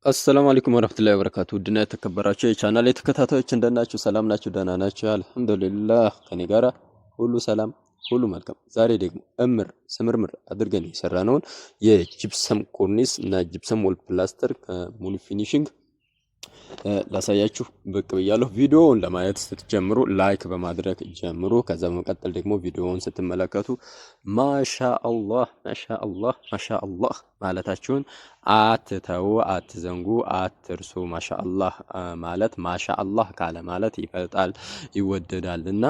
አሰላሙ አለይኩም ወራህመቱላሂ ወበረካቱ። ውድና የተከበራችሁ የቻናሌ ተከታታዮች እንደናችሁ? ሰላም ናችሁ? ደህና ናችሁ? አልሐምዱሊላህ ከኔ ጋራ ሁሉ ሰላም፣ ሁሉ መልካም። ዛሬ ደግሞ ስምርምር አድርገን የሰራነውን የጂፕሰም ኮርኒስ እና ጂፕሰም ወል ፕላስተር ከሙሉ ፊኒሽንግ ላሳያችሁ ብቅ ብያለሁ። ቪዲዮውን ለማየት ስትጀምሩ ላይክ በማድረግ ጀምሩ። ከዛ በመቀጠል ደግሞ ቪዲዮውን ስትመለከቱ ማሻአላህ ማሻአላህ ማሻአላህ ማለታችሁን አትተው፣ አትዘንጉ፣ አትርሱ። ማሻአላህ ማለት ማሻአላህ ካለ ማለት ይበልጣል ይወደዳልና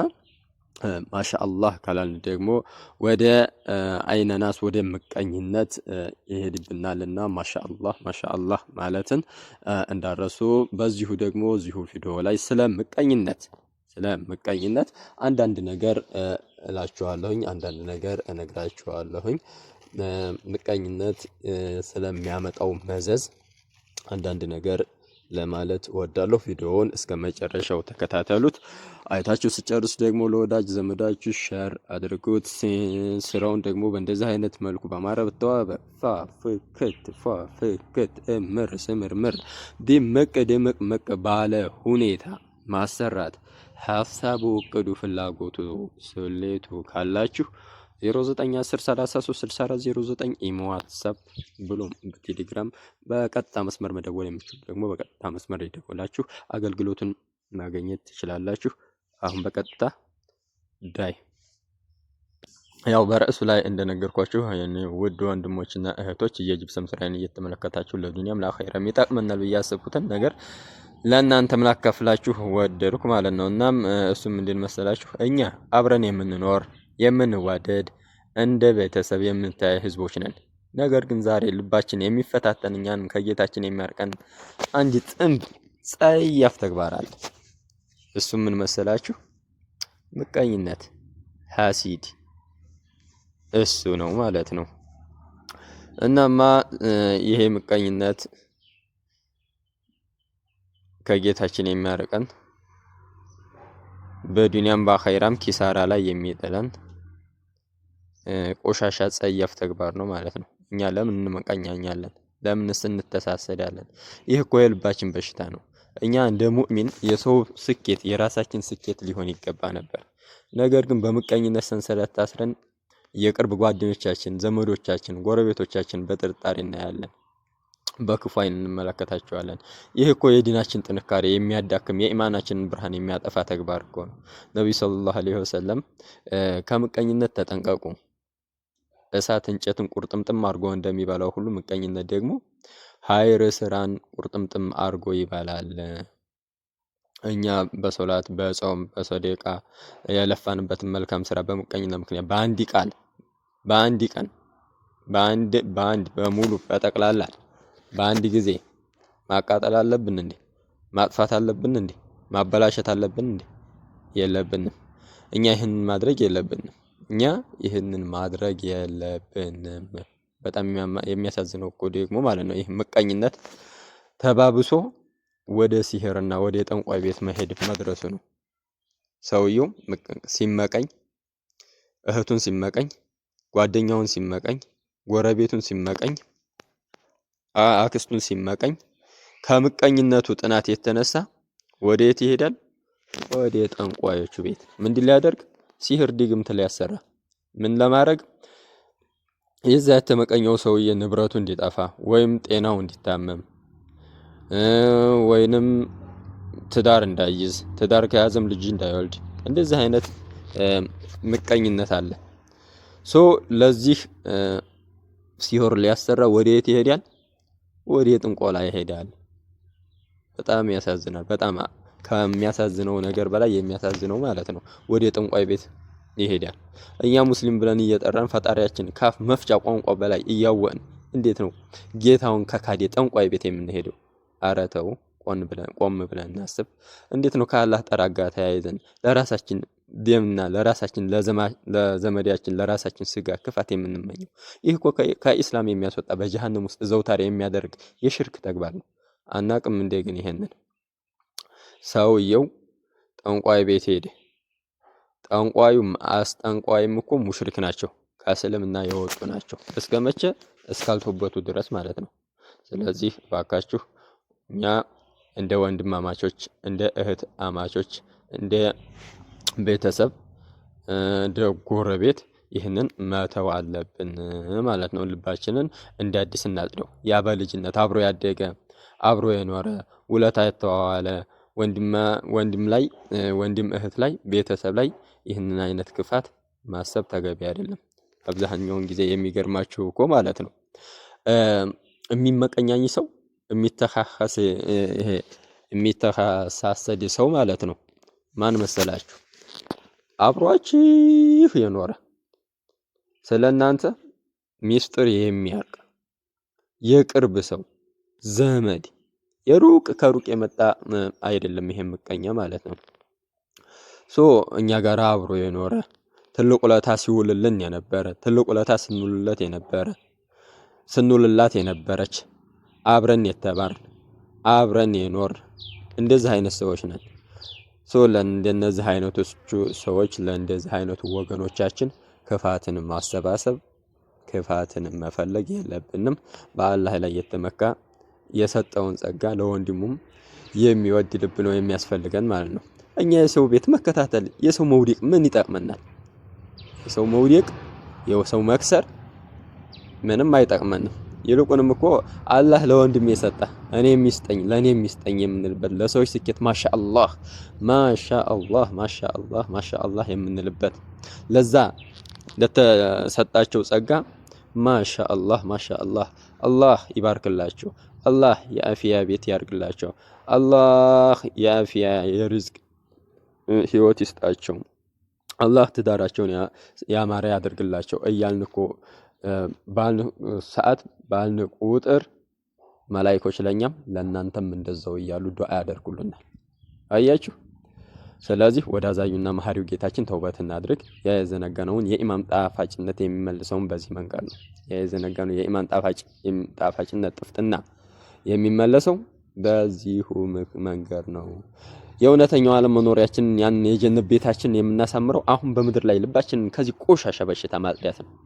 ማሻአላህ ካላልን ደግሞ ወደ አይነናስ ወደ ምቀኝነት ይሄድብናልና ማሻአላህ ማሻአላህ ማለትን እንዳረሱ። በዚሁ ደግሞ እዚሁ ቪዲዮ ላይ ስለ ምቀኝነት አንዳንድ ነገር እላችኋለሁኝ፣ አንዳንድ ነገር እነግራችኋለሁኝ። ምቀኝነት ስለሚያመጣው መዘዝ አንዳንድ ነገር ለማለት እወዳለሁ። ቪዲዮውን እስከ መጨረሻው ተከታተሉት። አይታችሁ ስጨርሱ ደግሞ ለወዳጅ ዘመዳችሁ ሼር አድርጉት። ስራውን ደግሞ በእንደዚህ አይነት መልኩ በማረ በተዋበ ፍክት ምር ስምርምር ድምቅ ድምቅ ባለ ሁኔታ ማሰራት ሀሳቡ፣ እቅዱ፣ ፍላጎቱ፣ ስሌቱ ካላችሁ 0910336409 ኢሞ፣ ዋትስአፕ ብሎም በቴሌግራም በቀጥታ መስመር መደወል የምትችሉ ደግሞ በቀጥታ መስመር ይደውላችሁ አገልግሎቱን ማግኘት ትችላላችሁ። አሁን በቀጥታ ዳይ ያው በርዕሱ ላይ እንደነገርኳችሁ ውድ ወንድሞችና እህቶች የጂፕሰም ስራዬን እየተመለከታችሁ ለዱንያም ለአኺራም ይጠቅመናል ብዬ ያሰብኩትን ነገር ለእናንተም ላካፍላችሁ ወደድኩ ማለት ነው። እናም እሱም ምንድን መሰላችሁ፣ እኛ አብረን የምንኖር የምንዋደድ እንደ ቤተሰብ የምንታይ ህዝቦች ነን። ነገር ግን ዛሬ ልባችን የሚፈታተን እኛንም ከጌታችን የሚያርቀን አንድ ጥንብ ጸያፍ ተግባር አለ። እሱም ምን መሰላችሁ? ምቀኝነት፣ ሐሲድ እሱ ነው ማለት ነው። እናማ ይሄ ምቀኝነት ከጌታችን የሚያርቀን በዱንያም በአኺራም ኪሳራ ላይ የሚጥለን ቆሻሻ ጸያፍ ተግባር ነው ማለት ነው። እኛ ለምን እንመቀኛኛለን? ለምንስ እንተሳሰዳለን? ይህ እኮ የልባችን በሽታ ነው። እኛ እንደ ሙእሚን የሰው ስኬት የራሳችን ስኬት ሊሆን ይገባ ነበር። ነገር ግን በምቀኝነት ሰንሰለት ታስረን የቅርብ ጓደኞቻችን፣ ዘመዶቻችን፣ ጎረቤቶቻችን በጥርጣሬ እናያለን፣ በክፉ አይን እንመለከታቸዋለን። ይህ እኮ የዲናችን ጥንካሬ የሚያዳክም የኢማናችንን ብርሃን የሚያጠፋ ተግባር እኮ ነው። ነብዩ ሰለላሁ ዐለይሂ ወሰለም ከምቀኝነት ተጠንቀቁ፣ እሳት እንጨትን ቁርጥምጥም አድርጎ እንደሚበላው ሁሉ ምቀኝነት ደግሞ ሀይር ስራን ቁርጥምጥም አድርጎ ይበላል። እኛ በሶላት በጾም በሰደቃ የለፋንበትን መልካም ስራ በምቀኝነት ምክንያት በአንድ ቀን በሙሉ በጠቅላላ በአንድ ጊዜ ማቃጠል አለብን እንዴ? ማጥፋት አለብን እንዴ? ማበላሸት አለብን እንዴ? የለብንም። እኛ ይህንን ማድረግ የለብንም። በጣም የሚያሳዝነው እኮ ደግሞ ማለት ነው ይህ ምቀኝነት ተባብሶ ወደ ሲህርና ወደ ጠንቋይ ቤት መሄድ መድረሱ ነው። ሰውየው ሲመቀኝ፣ እህቱን ሲመቀኝ፣ ጓደኛውን ሲመቀኝ፣ ጎረቤቱን ሲመቀኝ፣ አክስቱን ሲመቀኝ፣ ከምቀኝነቱ ጥናት የተነሳ ወደ የት ይሄዳል? ወደ ጠንቋዮቹ ቤት። ምንድን ሊያደርግ? ሲህር ድግምት ሊያሰራ። ምን ለማድረግ? የዛ የተመቀኘው ሰውዬ ንብረቱ እንዲጠፋ ወይም ጤናው እንዲታመም ወይንም ትዳር እንዳይዝ፣ ትዳር ከያዘም ልጅ እንዳይወልድ፣ እንደዚህ አይነት ምቀኝነት አለ። ለዚህ ሲሆር ሊያሰራ ወደ የት ይሄዳል? ወደ ጥንቆላ ይሄዳል። በጣም ያሳዝናል። በጣም ከሚያሳዝነው ነገር በላይ የሚያሳዝነው ማለት ነው ወደ ጠንቋይ ቤት ይሄዳል። እኛ ሙስሊም ብለን እየጠራን ፈጣሪያችን ካፍ መፍጫ ቋንቋ በላይ እያወቅን እንዴት ነው ጌታውን ከካደ ጠንቋይ ቤት የምንሄደው? ኧረ ተው፣ ቆም ብለን እናስብ። እንዴት ነው ከአላህ ጠራጋ ተያይዘን ለራሳችን ደምና ለራሳችን ለዘመዳችን ለራሳችን ስጋ ክፋት የምንመኘው? ይህ እኮ ከኢስላም የሚያስወጣ በጀሃነም ውስጥ ዘውታሪ የሚያደርግ የሽርክ ተግባር ነው። አናቅም እንዴ? ግን ይሄንን ሰውየው ጠንቋይ ቤት ሄደ። ጠንቋዩም አስጠንቋይም እኮ ሙሽሪክ ናቸው፣ ከእስልምና የወጡ ናቸው። እስከ መቼ? እስካልተወበቱ ድረስ ማለት ነው። ስለዚህ እባካችሁ እኛ እንደ ወንድማማቾች፣ እንደ እህት አማቾች፣ እንደ ቤተሰብ፣ እንደ ጎረቤት ይህንን መተው አለብን ማለት ነው። ልባችንን እንደ አዲስ እናጽደው። ያ በልጅነት አብሮ ያደገ አብሮ የኖረ ውለታ የተዋዋለ ወንድም ላይ ወንድም እህት ላይ ቤተሰብ ላይ ይህንን አይነት ክፋት ማሰብ ተገቢ አይደለም። አብዛኛውን ጊዜ የሚገርማችሁ እኮ ማለት ነው የሚመቀኛኝ ሰው የሚተሳሰድ ሰው ማለት ነው ማን መሰላችሁ? አብሯችሁ የኖረ ስለናንተ ሚስጥር የሚያውቅ የቅርብ ሰው ዘመድ ከሩቅ የመጣ አይደለም። ይሄ ምቀኛ ማለት ነው። እኛ ጋር አብሮ የኖረ ትልቅ ውለታ ሲውልልን የነበረ ትልቅ ውለታ ስንውልላት የነበረች አብረን የተባርን አብረን የኖር እንደዚህ አይነት ሰዎች ነን። ለእንደነዚህ አይነቶቹ ሰዎች ለእንደዚህ አይነቱ ወገኖቻችን ክፋትን ማሰባሰብ ክፋትን መፈለግ የለብንም። በአላህ ላይ የተመካ የሰጠውን ጸጋ ለወንድሙም የሚወድ ልብ ነው የሚያስፈልገን ማለት ነው። እኛ የሰው ቤት መከታተል የሰው መውደቅ ምን ይጠቅመናል? የሰው መውደቅ የሰው መክሰር ምንም አይጠቅመንም። ይልቁንም እኮ አላህ ለወንድም የሰጠ እኔ የሚስጠኝ ለኔ የሚስጠኝ የምንልበት ለሰዎች ስኬት ማሻአላህ ማሻአላህ ማሻአላህ ማሻአላህ የምንልበት ለዛ ለተሰጣቸው ጸጋ ማሻአላህ ማሻአላህ አላህ ይባርክላቸው። አላህ የአፊያ ቤት ያርግላቸው። አላህ የአፊያ የርዝቅ ህይወት ይስጣቸው። አላህ ትዳራቸውን ያማረ ያደርግላቸው እያልን እኮ ባልን ሰዓት ባልን ቁጥር መላእክቶች ለኛም ለእናንተም እንደዛው እያሉ ዱዓ ያደርጉልናል። አያችሁ። ስለዚህ ወደ አዛኙና መሐሪው ጌታችን ተውበት እናድርግ። የዘነጋነውን የኢማን ጣፋጭነት የሚመልሰውን በዚህ መንገድ ነው። የዘነጋነው የኢማን ጣፋጭነት ጥፍጥና የሚመለሰው በዚሁ መንገድ ነው። የእውነተኛው ዓለም መኖሪያችንን ያን የጀነት ቤታችንን የምናሳምረው አሁን በምድር ላይ ልባችንን ከዚህ ቆሻሻ በሽታ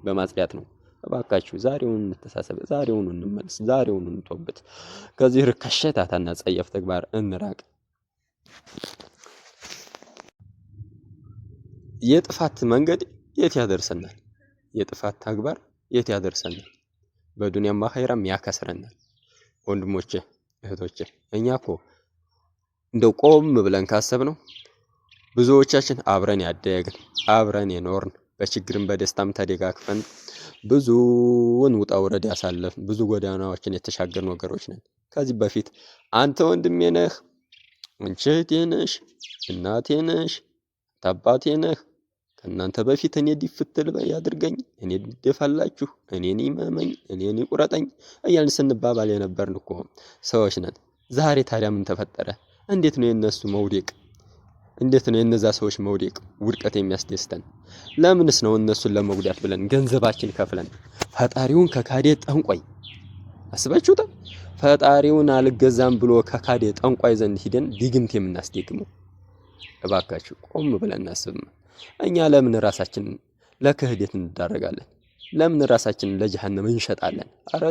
በማጽዳት ነው። እባካችሁ ዛሬውን እንተሳሰብ፣ ዛሬውን እንመለስ፣ ዛሬውን እንተውበት። ከዚህ ርካሽ ሸታታና ጸያፍ ተግባር እንራቅ። የጥፋት መንገድ የት ያደርሰናል? የጥፋት ተግባር የት ያደርሰናል? በዱንያም በአኺራም ያከስረናል። ወንድሞቼ እህቶቼ፣ እኛ እኮ እንደው ቆም ብለን ካሰብነው ብዙዎቻችን አብረን ያደግን አብረን የኖርን በችግርም በደስታም ተደጋግፈን ብዙውን ውጣ ውረድ ያሳለፍን ብዙ ጎዳናዎችን የተሻገርን ወገሮች ነን። ከዚህ በፊት አንተ ወንድሜ ነህ፣ አንቺ እህቴ ነሽ፣ እናቴ ነሽ፣ አባቴ ነህ፣ ከእናንተ በፊት እኔ ዲፍትል ያድርገኝ፣ እኔ ደፋላችሁ፣ እኔን ይመመኝ፣ እኔን ይቁረጠኝ እያልን ስንባባል የነበርን እኮ ሰዎች ነን። ዛሬ ታዲያ ምን ተፈጠረ? እንዴት ነው የነሱ መውደቅ? እንዴት ነው የነዛ ሰዎች መውደቅ ውድቀት የሚያስደስተን? ለምንስ ነው እነሱን ለመጉዳት ብለን ገንዘባችን ከፍለን ፈጣሪውን ከካደ ጠንቋይ አስባችሁታል? ፈጣሪውን አልገዛም ብሎ ከካደ ጠንቋይ ዘንድ ሂደን ድግምት የምናስደግመው? እባካችሁ ቆም ብለን እናስብ። እኛ ለምን ራሳችን ለክህደት እንዳረጋለን? ለምን ራሳችን ለጀሃነም እንሸጣለን? ኧረ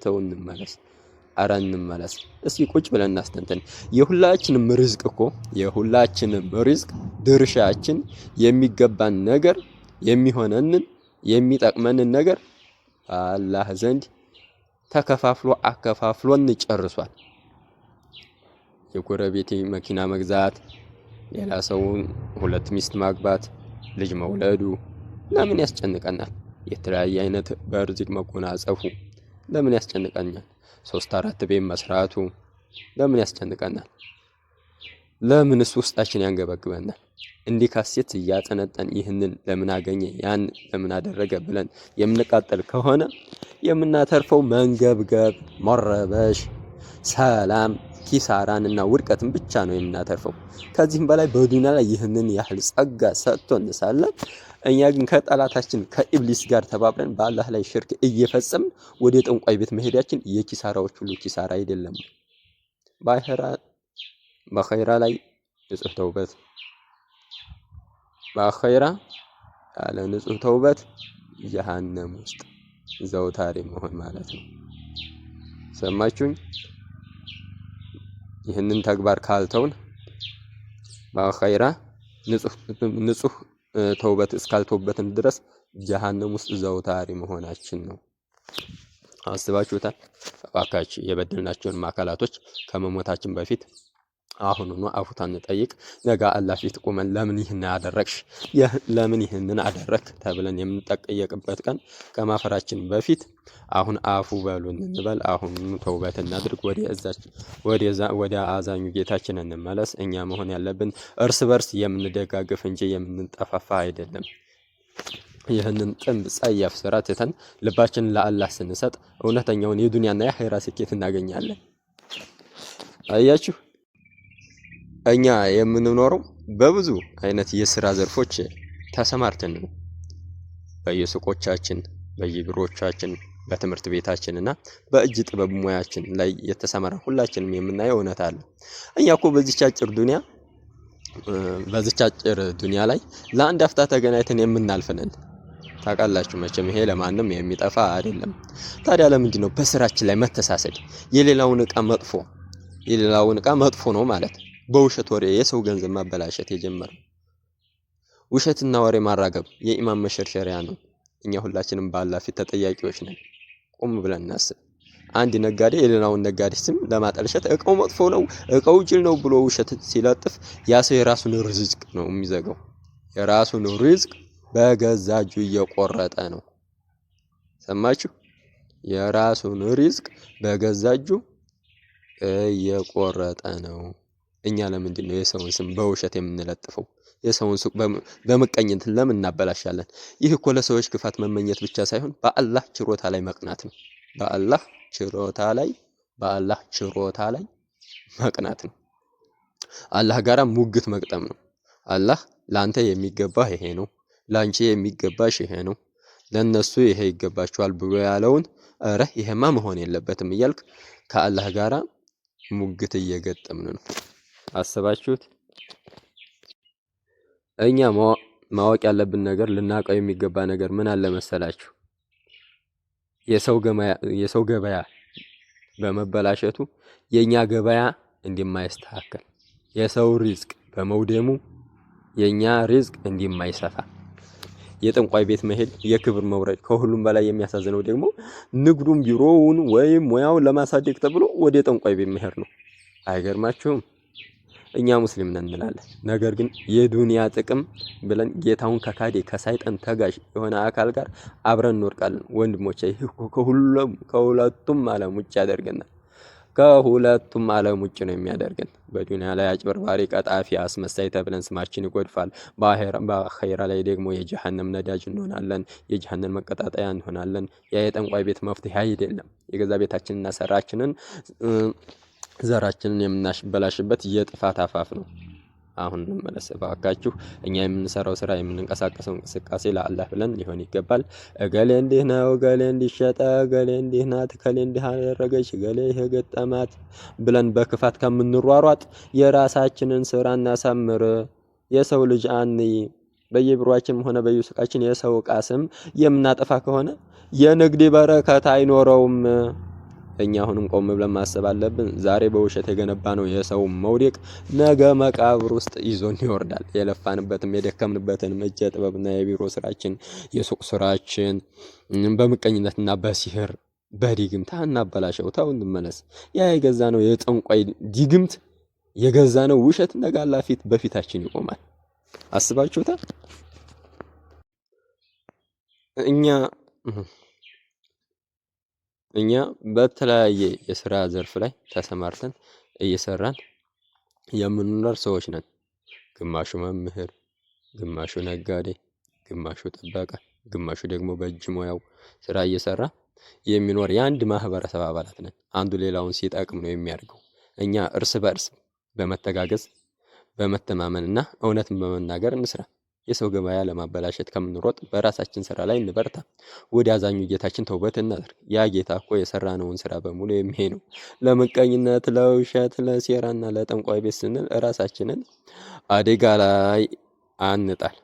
ተው እንመለስ። እንመለስ። እስኪ ቁጭ ብለን እናስተንተን። የሁላችንም ርዝቅ ድርሻችን የሚገባን ነገር የሚሆነንን የሚጠቅመንን ነገር አላህ ዘንድ አከፋፍሎን ጨርሷል። የጎረቤቴ መኪና መግዛት፣ ሌላ ሰውን 2 ሚስት ማግባት፣ ልጅ መውለዱ ለምን ያስጨንቀናል? የተለያየ አይነት በርዝቅ መጎናጸፉ ለምን ያስጨንቀናል? 3-4 ቤት መስራቱ ለምን ያስጨንቀናል? ለምንስ ውስጣችን ያንገበግበናል? እንዲህ ካሴት እያጠነጠን ይህንን ለምን አገኘ ያን ለምን አደረገ ብለን የምንቃጠል ከሆነ የምናተርፈው መንገብገብ፣ መረበሽ፣ ሰላም፣ ኪሳራን እና ውድቀትን ብቻ ነው የምናተርፈው። ከዚህም በላይ በዱንያ ላይ ይህንን ያህል ጸጋ ሰጥቶን ሳለ እኛ ግን ከጠላታችን ከኢብሊስ ጋር ተባብረን በአላህ ላይ ሽርክ እየፈጸምን ወደ ጠንቋይ ቤት መሄዳችን የኪሳራዎች ሁሉ ኪሳራ አይደለም? በኸይራ ላይ ንጹህ ተውበት፣ በአኺራ ያለ ንጹህ ተውበት ጀሃነም ውስጥ ዘውታሪ መሆን ማለት ነው። ሰማችሁኝ? ይህንን ተግባር ካልተውን በአኺራ ንጹህ ተውበት እስካልተውበትን ድረስ ጀሃነም ውስጥ ዘውታሪ መሆናችን ነው። አስባችሁታል? እባካችሁ የበደልናቸውን አካላቶች ከመሞታችን በፊት አሁኑኑ አፉታን እንጠይቅ። ነገ አላህ ፊት ቆመን ለምን ይህን አደረግሽ፣ ለምን ይህንን አደረክ ተብለን የምንጠየቅበት ቀን ከማፈራችን በፊት አሁን አፉ በሉን እንበል። አሁኑኑ ተውበት እናድርግ። ወደ አዛኙ ጌታችን እንመለስ። እኛ መሆን ያለብን እርስ በርስ የምንደጋግፍ እንጂ የምንጠፋፋ አይደለም። ይህንን ጥንብ ጸያፍ ስራ ትተን ልባችንን ለአላህ ስንሰጥ እውነተኛውን የዱንያና የአኺራ ስኬት እናገኛለን። አያችሁ፣ እኛ የምንኖረው በብዙ አይነት የስራ ዘርፎች ተሰማርተን ነው። በየሱቆቻችን፣ በየቢሮዎቻችን፣ በትምህርት ቤታችንና በእጅ ጥበብ ሙያችን ላይ የተሰማራ ሁላችንም የምናየው እውነት አለ። እኛ እኮ በዚች አጭር ዱንያ ላይ ለአንድ አፍታ ተገናኝተን የምናልፈን ታውቃላችሁ። መቼም ይሄ ለማንም የሚጠፋ አይደለም። ታዲያ ለምንድን ነው በስራችን ላይ መተሳሰድ? የሌላውን እቃ መጥፎ ነው ማለት በውሸት ወሬ የሰው ገንዘብ ማበላሸት የጀመረው? ውሸትና ወሬ ማራገብ የኢማን መሸርሸሪያ ነው። እኛ ሁላችንም በአላህ ፊት ተጠያቂዎች ነን። ቆም ብለን እናስብ። አንድ ነጋዴ የሌላውን ነጋዴ ስም ለማጠልሸት እቃው መጥፎ ነው፣ እቃው ጅል ነው ብሎ ውሸት ሲለጥፍ ያ ሰው የራሱን ርዝቅ ነው የሚዘጋው። የራሱን ርዝቅ በገዛ እጁ እየቆረጠ ነው። ሰማችሁ? የራሱን ርዝቅ በገዛ እጁ እየቆረጠ ነው። እኛ ለምንድን ነው የሰውን ስም በውሸት የምንለጥፈው? የሰውን ሱቅ በመቀኘት ለምን እናበላሻለን? ይህ እኮ ለሰዎች ክፋት መመኘት ብቻ ሳይሆን በአላህ ችሮታ ላይ መቅናት ነው። በአላህ ችሮታ ላይ መቅናት ነው። አላህ ጋራ ሙግት መቅጠም ነው። አላህ ላንተ የሚገባህ ይሄ ነው፣ ላንቺ የሚገባሽ ይሄ ነው፣ ለነሱ ይሄ ይገባቸዋል ብሎ ያለውን እረ ይሄማ መሆን የለበትም እያልክ ከአላህ ጋራ ሙግት እየገጠምን ነው። አስባችሁት? እኛ ማወቅ ያለብን ነገር ልናውቀው የሚገባ ነገር ምን አለ መሰላችሁ? የሰው ገበያ በመበላሸቱ የኛ ገበያ እንደማይስተካከል፣ የሰው ሪዝቅ በመውደሙ የኛ ሪዝቅ እንደማይሰፋ፣ የጠንቋይ ቤት መሄድ የክብር መውረድ፣ ከሁሉም በላይ የሚያሳዝነው ደግሞ ንግዱን ቢሮውን ወይም ሙያውን ለማሳደግ ተብሎ ወደ ጠንቋይ ቤት መሄድ ነው። አይገርማችሁም? እኛ ሙስሊም ነን እንላለን፣ ነገር ግን የዱንያ ጥቅም ብለን ጌታውን ከካዴ ከሳይጣን ተጋዥ የሆነ አካል ጋር አብረን እንወርቃለን። ወንድሞቼ ይህ ከሁለቱም ዓለም ውጭ ያደርገናል። ከሁለቱም ዓለም ውጭ ነው የሚያደርገን። በዱንያ ላይ አጭበርባሪ፣ ቀጣፊ፣ አስመሳይ ተብለን ስማችን ይጎድፋል። በአኺራ ላይ ደግሞ የጀሃነም ነዳጅ እንሆናለን፣ የጀሃነም መቀጣጠያ እንሆናለን። ያ የጠንቋይ ቤት መፍትሄ አይደለም። የገዛ ቤታችንና ዘራችንን የምናበላሽበት የጥፋት አፋፍ ነው። አሁን እንመለስ እባካችሁ። እኛ የምንሰራው ስራ የምንንቀሳቀሰው እንቅስቃሴ ለአላህ ብለን ሊሆን ይገባል። እገሌ እንዲህ ነው፣ እገሌ እንዲሸጠ፣ እገሌ እንዲህ ናት፣ እገሌ እንዲህ አደረገች፣ እገሌ ይሄ ገጠማት ብለን በክፋት ከምንሯሯጥ የራሳችንን ስራ እናሳምር። የሰው ልጅ በየቢሮአችንም ሆነ በየሱቃችን የሰው ዕቃ ስም የምናጠፋ ከሆነ የንግድ በረከት አይኖረውም። እኛ አሁንም ቆም ብለን ማሰብ አለብን። ዛሬ በውሸት የገነባ ነው የሰው መውደቅ ነገ መቃብር ውስጥ ይዞን ይወርዳል። የለፋንበትም የደከምንበትን እጀ ጥበብና የቢሮ ስራችን፣ የሱቅ ስራችን በምቀኝነትና በሲህር በዲግምት እናበላሸው። ተው እንመለስ። ያ የገዛ ነው የጠንቋይ ዲግምት የገዛ ነው ውሸት ነገ አላህ ፊት በፊታችን ይቆማል። አስባችሁታል? እኛ በተለያየ የስራ ዘርፍ ላይ ተሰማርተን እየሰራን የምንኖር ሰዎች ነን። ግማሹ መምህር፣ ግማሹ ነጋዴ፣ ግማሹ ጠበቃ፣ ግማሹ ደግሞ በእጅ ሙያው ስራ እየሰራ የሚኖር የአንድ ማህበረሰብ አባላት ነን። አንዱ ሌላውን ሲጠቅም ነው የሚያደርገው። እኛ እርስ በእርስ በመተጋገዝ በመተማመንና እውነትን በመናገር እንስራ። የሰው ገበያ ለማበላሸት ከምንሮጥ በራሳችን ስራ ላይ እንበርታ። ወደ አዛኙ ጌታችን ተውበት እናድርግ። ያ ጌታ እኮ የሰራነውን ስራ በሙሉ የሚሄ ነው። ለምቀኝነት፣ ለውሸት፣ ለሴራና ለጠንቋይ ቤት ስንል ራሳችንን አደጋ ላይ አንጣል።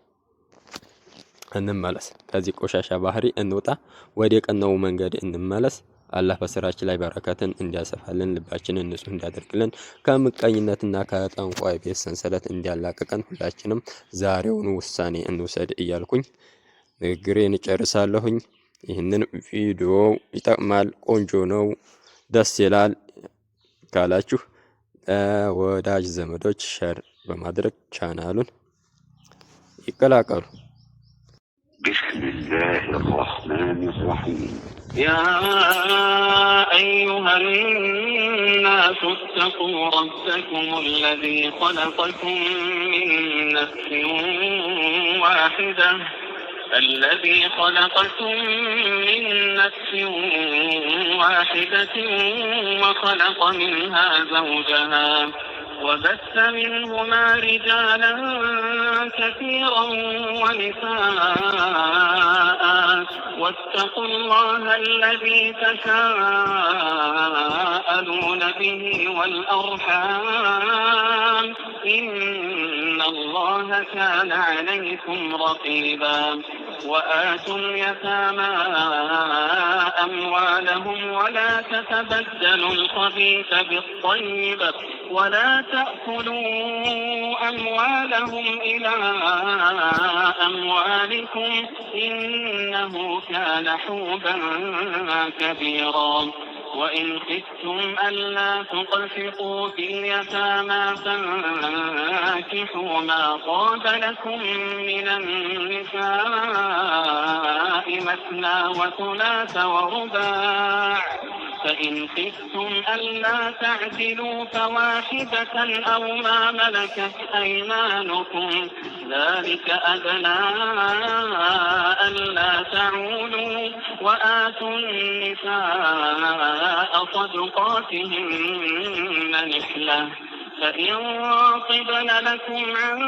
እንመለስ። ከዚህ ቆሻሻ ባህሪ እንውጣ። ወደ ቀናው መንገድ እንመለስ። አላህ በስራችን ላይ በረከትን እንዲያሰፋልን ልባችንን ንጹህ እንዲያደርግልን ከምቀኝነትና ከጠንቋይ ቤት ሰንሰለት እንዲያላቅቀን ሁላችንም ዛሬውኑ ውሳኔ እንውሰድ እያልኩኝ ንግግሬን እጨርሳለሁኝ። ይህንን ቪዲዮ ይጠቅማል፣ ቆንጆ ነው፣ ደስ ይላል ካላችሁ ወዳጅ ዘመዶች ሸር በማድረግ ቻናሉን ይቀላቀሉ። ቢስሚላሂ ረህማኒ ረሂም يا أيها الناس اتقوا ربكم الذي خلقكم من نفس واحدة وخلق منها زوجها وبث منهما رجالا كثيرا ونساء واتقوا الله الذي تساءلون به والأرحام إن الله كان عليكم رقيبا وآتوا اليتامى أموالهم ولا تتبدلوا الخبيث بالطيب ولا تأكلوا أموالهم إلى أموالكم إنه كان حوبا كبيرا وإن خفتم ألا تقسطوا في اليتامى فانكحوا ما طاب لكم من النساء مثنى وثلاث ورباع فإن خفتم ألا تعدلوا فواحدة أو ما ملكت أيمانكم ذلك أدنى ألا تعولوا وآتوا النساء صدقاتهن نحلة فإن طبن لكم عن